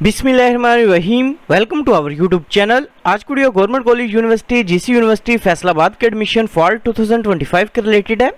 बिस्मिल्लाहिर्रहमानिर्रहीम। Welcome to our YouTube channel. आज की video government college university GC university Faisalabad के एडमिशन फॉल 2025 के रिलेटेड है।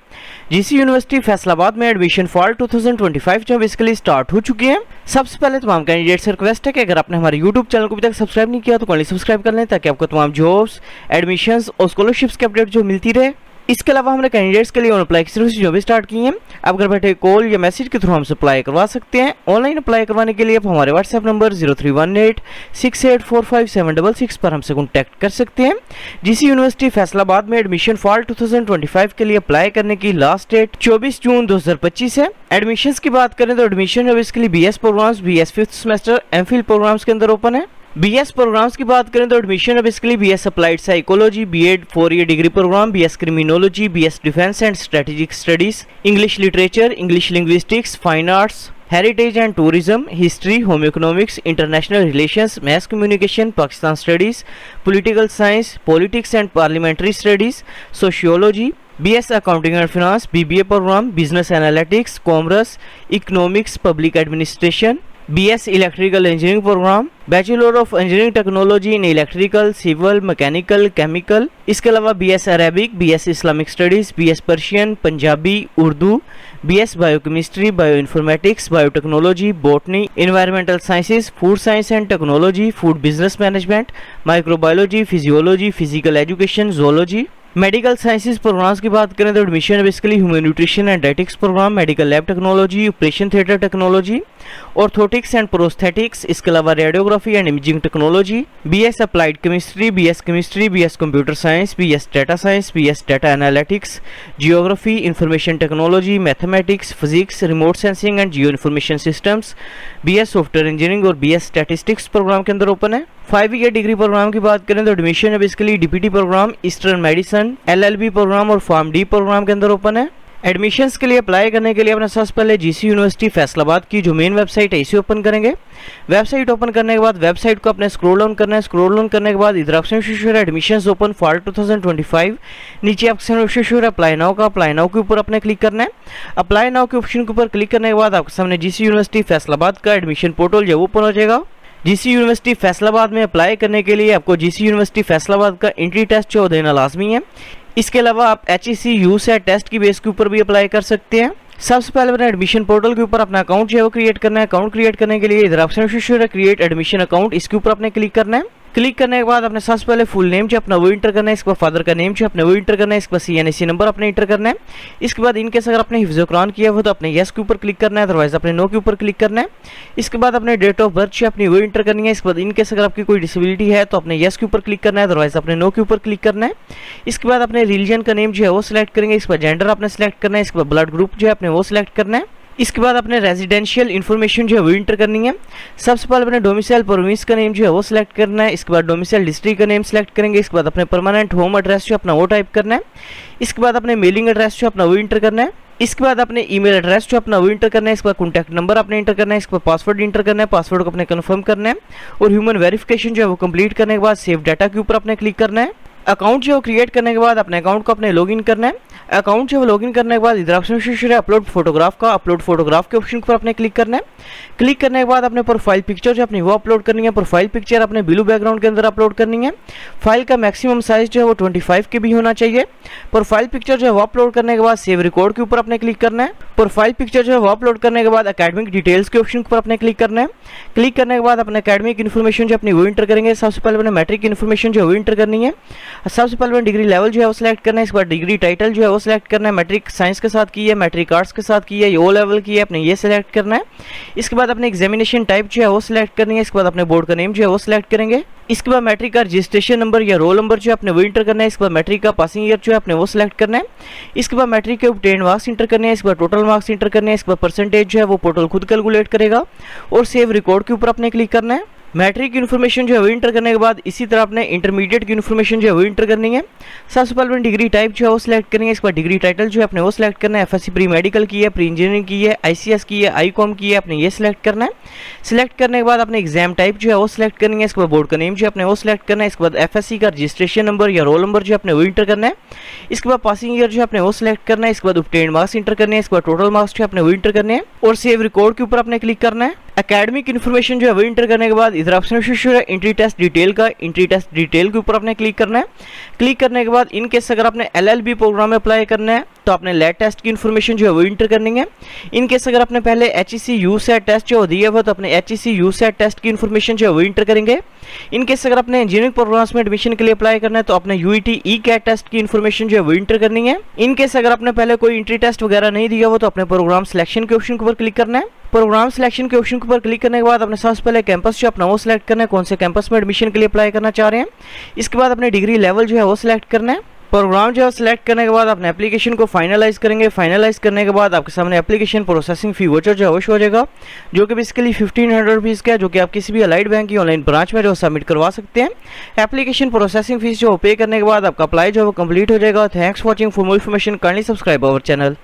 जीसी यूनिवर्सिटी फैसलाबाद में एडमिशन फॉल 2025 जो बेसिकली स्टार्ट हो चुकी है। सबसे पहले तमाम कैंडिडेट से रिक्वेस्ट है कि अगर आपने हमारे यूट्यूब चैनल को अभी तक सब्सक्राइब नहीं किया तो काइंडली सब्सक्राइब कर लें ताकि आपको तमाम जॉब्स, एडमिशंस और स्कॉलरशिप्स के अपडेट जो मिलती रहे। इसके अलावा हमने कैंडिडेट्स के लिए ऑन अप्लाई की सर्विस जो भी स्टार्ट की है। आप घर बैठे कॉल या मैसेज के थ्रू हमसे अप्लाई करवा सकते हैं। ऑनलाइन अप्लाई करवाने के लिए आप हमारे व्हाट्सएप नंबर 0318684576 पर हमसे कॉन्टैक्ट कर सकते हैं। जीसी यूनिवर्सिटी फैसलाबाद में एडमिशन फॉल 2025 के लिए अप्लाई करने की लास्ट डेट 24 जून 2025 है। एडमिशंस की बात करें तो एडमिशन अब इसके लिए BS programs, BS 5th semester, MPhil programs के अंदर ओपन है। बीएस प्रोग्राम्स की बात करें तो एडमिशन अब इसके लिए BS applied psychology, BEd 4 year degree program, BS criminology, BS defence and strategic studies, English literature, English linguistics, fine arts, heritage and tourism, history, home economics, international relations, mass communication, Pakistan studies, political science, politics and parliamentary studies, sociology, BS accounting and finance, BBA program, business analytics, commerce, economics, public administration, BS electrical engineering program, bachelor of engineering technology in electrical, civil, mechanical, chemical. इसके अलावा BS Arabic, BS Islamic studies, BS Persian, Punjabi, Urdu, BS biochemistry, bio informatics, biotechnology, botany, environmental sciences, food science and technology, food business management, microbiology, physiology, physical education, zoology. Medical sciences programs की बात करें तो admission basically human nutrition and dietetics program, medical lab technology, operation theatre technology, orthotics and prosthetics. इसके अलावा radiography and imaging technology, BS applied chemistry, BS computer science, BS data science, BS data analytics, geography, information technology, mathematics, physics, remote sensing and geo information systems, BS software engineering और BS statistics program के अंदर open है। 5 year degree programme की बात करें तो admission है basically DPT program, eastern medicine, LLB program और फार्म डी प्रोग्राम के अंदर ओपन है। एडमिशंस के लिए अप्लाई करने के लिए अपना सबसे पहले जीसी यूनिवर्सिटी फैसलाबाद की जो मेन वेबसाइट है इसे ओपन करेंगे। वेबसाइट ओपन करने के बाद वेबसाइट को अपने स्क्रॉल डाउन करना है। स्क्रॉल डाउन करने के बाद इधर ऑप्शन शो है एडमिशंस ओपन फॉर 2025। नीचे ऑप्शन शो है अप्लाई नाउ का, अप्लाई नाउ के ऊपर अपने क्लिक करना है। अप्लाई नाउ के ऑप्शन के ऊपर क्लिक करने के बाद आपके सामने जीसी यूनिवर्सिटी फैसलाबाद का एडमिशन पोर्टल जो ओपन हो जाएगा। जीसी यूनिवर्सिटी फैसलाबाद में अप्लाई करने के लिए आपको जीसी यूनिवर्सिटी फैसलाबाद का एंट्री टेस्ट जो देना लाजमी है। इसके अलावा आप HEC यूसेट टेस्ट की बेस के ऊपर भी अप्लाई कर सकते हैं। सबसे पहले अपने एडमिशन पोर्टल के ऊपर अपना अकाउंट जो है वो क्रिएट करना है। अकाउंट क्रिएट करने के लिए इधर ऑप्शन शो है क्रिएट एडमिशन अकाउंट, इसके ऊपर अपने क्लिक करना है। क्लिक करने के बाद अपने सबसे पहले फुल नेम जो अपना वो इंटर करना है। इसके बाद फादर का नेम जो अपने वो इंटर करना है। इसके बाद CNSE नंबर अपने इंटर करना है। इसके बाद इनकेस अगर आपने हिफ्ज़ कुरान किया हो तो अपने यस के ऊपर क्लिक करना है, अदरवाइज अपने नो के ऊपर क्लिक करना है। इसके बाद अपने डेट ऑफ बर्थ जो अपनी वो इंटर करनी है। इसके बाद इनकेस अगर आपकी कोई डिसेबिलिटी है तो अपने यस के ऊपर क्लिक करना है, अदरवाइज अपने नो के ऊपर क्लिक करना है। इसके बाद अपने रिलीजन का नेम जो है वो सिलेक्ट करेंगे। इसके बाद जेंडर आपने सेलेक्ट करना है। इसके बाद ब्लड ग्रुप जो है अपने वो सिलेक्ट करना है। इसके बाद अपने रेजिडेंशियल इन्फॉर्मेशन जो है वो इंटर करनी है। सबसे पहले अपने डोमिसाइल प्रोविंस का नेम जो है वो सिलेक्ट करना है। इसके बाद डोमिसाइल डिस्ट्रिक्ट का नेम सिलेक्ट करेंगे। इसके बाद अपने परमानेंट होम एड्रेस जो अपना वो टाइप करना है। इसके बाद अपने मेलिंग एड्रेस जो अपना वो इंटर करना है। इसके बाद अपने ईमेल एड्रेस जो अपना वो इंटर करना है। इसके बाद कॉन्टैक्ट नंबर अपने इंटर करना है। इसके बाद पासवर्ड इंटर करना है। पासवर्ड को अपने कन्फर्म करना है और ह्यूमन वेरिफिकेशन जो है वो कंप्लीट करने के बाद सेव डाटा के ऊपर अपने क्लिक करना है। अकाउंट जो क्रिएट करने के बाद अपने अकाउंट को अपने लॉगिन करना है। अकाउंट जो लॉगिन करने के बाद इधर ऑप्शन शो है अपलोड फोटोग्राफ का, अपलोड फोटोग्राफ के ऑप्शन पर अपने क्लिक करना है। क्लिक करने के बाद अपने प्रोफाइल पिक्चर जो अपनी वो अपलोड करनी है। प्रोफाइल पिक्चर अपने ब्लू बैकग्राउंड के अंदर अपलोड करनी है। फाइल का मैक्सिमम साइज जो है वो 25 KB होना चाहिए। प्रोफाइल पिक्चर जो है वो अपलोड करने के बाद सेव रिकॉर्ड के ऊपर अपने क्लिक करना है। प्रोफाइल पिक्चर जो है वो अपलोड करने के बाद एकेडमिक डिटेल्स के ऑप्शन पर अपने क्लिक करना है। क्लिक करने के बाद अपने एकेडमिक इन्फॉर्मेशन जो अपनी वो इंटर करेंगे। सबसे पहले अपने मैट्रिक इन्फॉर्मेशन जो है वो इंटर करनी है। सबसे पहले डिग्री लेवल जो है वो सिलेक्ट करना है। इसके बाद डिग्री टाइटल जो है वो सिलेक्ट करना है। मैट्रिक साइंस के साथ की है, मैट्रिक आर्ट्स के साथ की है, ओ लेवल की है, अपने ये सिलेक्ट करना है। इसके बाद अपने एग्जामिनेशन टाइप जो है वो सिलेक्ट करनी है। इसके बाद अपने बोर्ड का नेम जो है वो सिलेक्ट करेंगे। इसके बाद मैट्रिक का रजिस्ट्रेशन नंबर या रोल नंबर जो है अपने वो इंटर करना है। इसके बाद मैट्रिक का पासिंग ईयर जो है अपने वो सिलेक्ट करना है। इसके बाद मैट्रिक के ऑब्टेन्ड मार्क्स इंटर करने हैं। इसके बाद टोटल मार्क्स इंटर करने हैं। इसके बाद परसेंटेज जो है वो पोर्टल खुद कैलकुलेट करेगा और सेव रिकॉर्ड के ऊपर अपने क्लिक करना है। मैट्रिक इन्फॉर्मेशन जो है वो इंटर करने के बाद इसी तरह अपने इंटरमीडिएट की इन्फॉर्मेशन जो है वो इंटर करनी है। सबसे पहले डिग्री टाइप जो है वो सिलेक्ट करेंगे। इसके बाद डिग्री टाइटल जो है अपने वो सिलेक्ट करना है। FSC प्री मेडिकल की है, प्री इंजीनियरिंग की है, ICS की है, ICOM की है, अपने ये सिलेक्ट करना है। सिलेक्ट करने के बाद अपने एग्जाम टाइप जो है वो सिलेक्ट करेंगे। इसके बाद बोर्ड का नेम जो है अपने वो सिलेक्ट करना है। इसके बाद FSC का रजिस्ट्रेशन नंबर या रोल नंबर जो है अपने वो इंटर करना है। इसके बाद पासिंग ईयर जो है अपने वो सिलेक्ट करना है। इसके बाद ऑब्टेन्ड मार्क्स इंटर करने हैं। इसके बाद टोटल मार्क्स जो है अपने वो इंटर करने हैं और सेव रिकॉर्ड के ऊपर अपने क्लिक करना है। एकेडमिक इन्फॉर्मेशन जो है वो इंटर करने के बाद इधर ऑप्शन है एंट्री टेस्ट डिटेल का, एंट्री टेस्ट डिटेल के ऊपर आपने क्लिक करना है। क्लिक करने के बाद इन केस अगर आपने LLB प्रोग्राम में अप्लाई करना है तो आपने लेट टेस्ट की इन्फॉर्मेशन जो है वो इंटर करनी है। इन केस अगर आपने पहले HEC USAT टेस्ट जो दिया हुआ तो अपने HEC USAT टेस्ट की इन्फॉर्मेशन जो है वो इंटर करेंगे। इन केस अगर आपने इंजीनियरिंग प्रोग्राम्स में एडमिशन के लिए अप्लाई करना है तो आपने UET ECAT टेस्ट की इन्फॉर्मेशन जो है वो इंटर करनी है। इन केस अगर आपने पहले कोई एंट्री टेस्ट वगैरह नहीं दिया हो तो अपने प्रोग्राम सिलेक्शन के ऑप्शन के ऊपर क्लिक करना है। प्रोग्राम सिलेक्शन के ऑप्शन के ऊपर क्लिक करने के बाद अपने सबसे पहले कैंपस जो अपना वो सिलेक्ट करना है, कौन से कैंपस में एडमिशन के लिए अप्लाई करना चाह रहे हैं। इसके बाद अपने डिग्री लेवल जो है वो सिलेक्ट करना है। प्रोग्राम जो है सिलेक्ट करने के बाद अपने एप्लीकेशन को फाइनलाइज करेंगे। फाइनलाइज करने के बाद आपके सामने एप्लीकेशन प्रोसेसिंग फी वोचर जो है वो शो हो जाएगा, जो कि बेसिकली 1500 रुपीज़ का है, जो कि आप किसी भी अलाइड बैंक की ऑनलाइन ब्रांच में जो सबमिट करवा सकते हैं। एप्लीकेशन प्रोसेसिंग फीस जो पे करने के बाद आपका अप्लाई जो है वो कंप्लीट हो जाएगा। Thanks for watching. For more information kindly subscribe our channel.